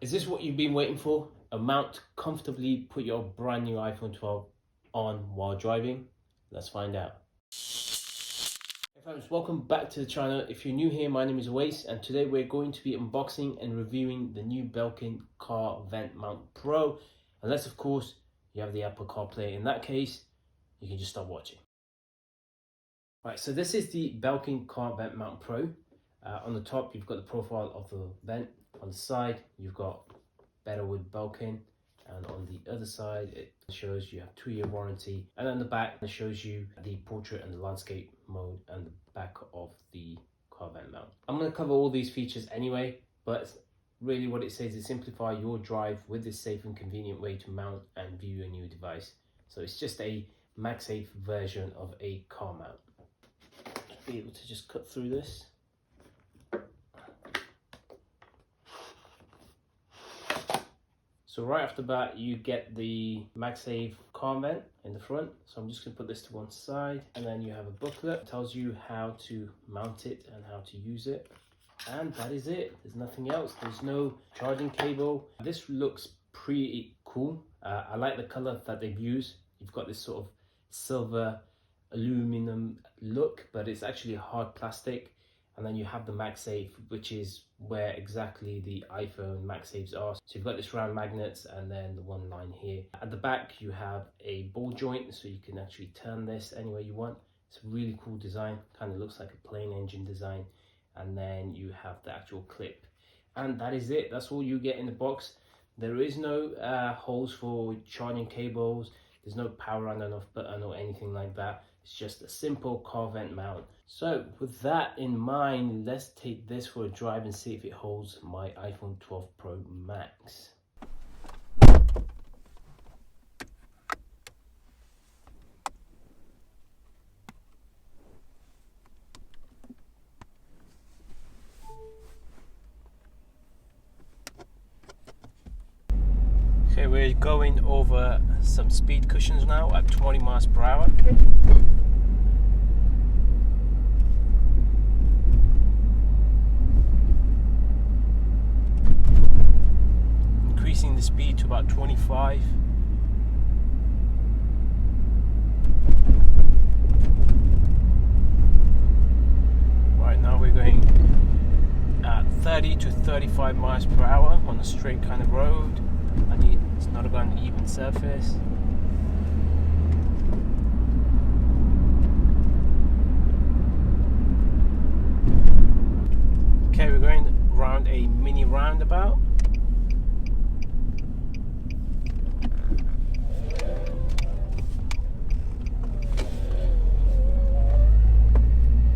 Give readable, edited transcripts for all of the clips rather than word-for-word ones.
Is this what you've been waiting for? A mount to comfortably put your brand new iPhone 12 on while driving? Let's find out. Hey friends, welcome back to the channel. If you're new here, my name is Wace, and today we're going to be unboxing and reviewing the new Belkin Car Vent Mount Pro. Unless of course you have the Apple CarPlay. In that case, you can just stop watching. Right, so this is the Belkin Car Vent Mount Pro. On the top, you've got the profile of the vent. On the side, you've got Better with Belkin, and on the other side, it shows you have 2-year warranty. And on the back, it shows you the portrait and the landscape mode and the back of the car vent mount. I'm going to cover all these features anyway, but really what it says is simplify your drive with this safe and convenient way to mount and view your new device. So it's just a MagSafe version of a car mount. Be able to just cut through this. So right off the bat, you get the MagSafe car vent in the front. So I'm just going to put this to one side, and then you have a booklet that tells you how to mount it and how to use it. And that is it. There's nothing else. There's no charging cable. This looks pretty cool. I like the color that they've used. You've got this sort of silver aluminum look, but it's actually a hard plastic. And then you have the MagSafe, which is where exactly the iPhone MagSafes are. So you've got this round magnets and then the one line here. At the back, you have a ball joint, so you can actually turn this any way you want. It's a really cool design, kind of looks like a plane engine design. And then you have the actual clip. And that is it, that's all you get in the box. There is no holes for charging cables. There's no power on and off button or anything like that. It's just a simple car vent mount. So with that in mind, let's take this for a drive and see if it holds my iPhone 12 Pro Max. Okay, we're going over some speed cushions now at 20 miles per hour. Increasing the speed to about 25. Right now we're going at 30 to 35 miles per hour on a straight kind of road. It's not about an even surface. Okay, we're going around a mini roundabout.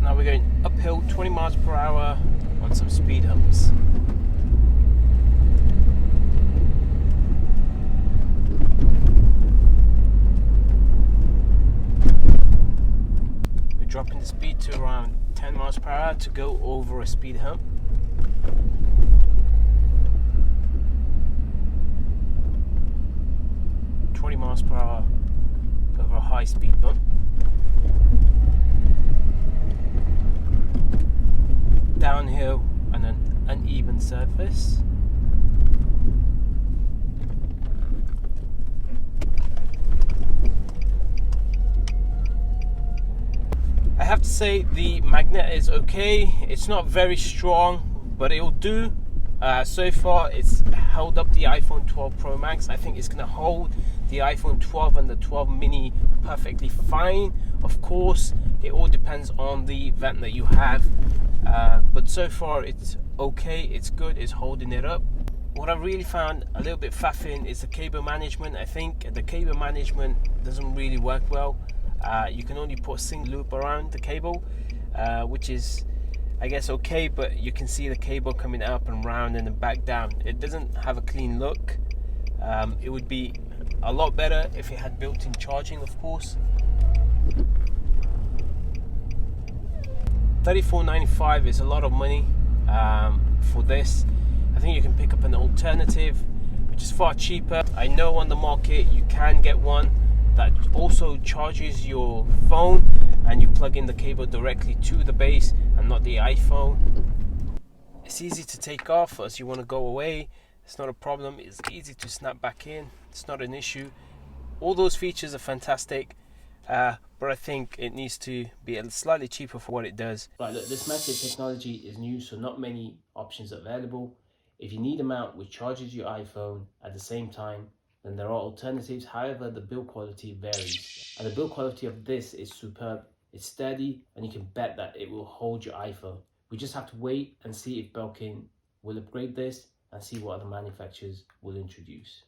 Now we're going uphill 20 miles per hour on some speed humps. Dropping the speed to around 10 miles per hour to go over a speed hump. (20 miles per hour over a high speed bump. Downhill on an uneven surface. I have to say the magnet is okay. It's not very strong, but it'll do. So far it's held up the iPhone 12 Pro Max. I think it's going to hold the iPhone 12 and the 12 mini perfectly fine. Of course, it all depends on the vent that you have, but so far it's okay, it's good, it's holding it up. What I really found a little bit faffing is the cable management. I think the cable management doesn't really work well. You can only put a single loop around the cable, which is, I guess, okay, but you can see the cable coming up and round and then back down. It doesn't have a clean look. It would be a lot better if it had built-in charging, of course. $34.95 is a lot of money for this. I think you can pick up an alternative which is far cheaper. I know on the market you can get one that also charges your phone and you plug in the cable directly to the base and not the iPhone. It's easy to take off as you want to go away It's not a problem. It's easy to snap back in. It's not an issue. All those features are fantastic, but I think it needs to be slightly cheaper for what it does. Right, look, this MagSafe technology is new, so not many options available. If you need a mount which charges your iPhone at the same time, then there are alternatives. However, the build quality varies, and the build quality of this is superb. It's steady, and you can bet that it will hold your iPhone. We just have to wait and see if Belkin will upgrade this and see what other manufacturers will introduce.